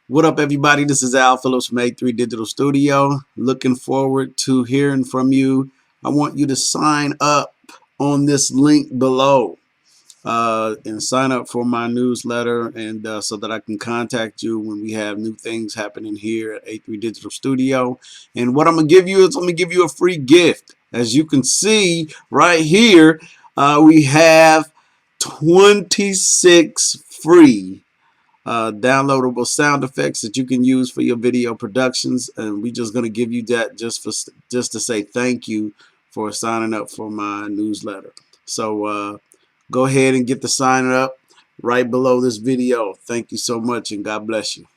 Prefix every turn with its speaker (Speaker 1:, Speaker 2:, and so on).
Speaker 1: What up, everybody? This is Al Phillips from A3 Digital Studio. Looking forward to hearing from you. I want you to sign up on this link below and sign up for my newsletter, and so that I can contact you when we have new things happening here at A3 Digital Studio. And what I'm gonna give you is I'm gonna give you a free gift. As you can see right here, we have 26 free downloadable sound effects that you can use for your video productions, and we're just going to give you that just to say thank you for signing up for my newsletter. So go ahead and get the sign up right below this video. Thank you so much, and God bless you.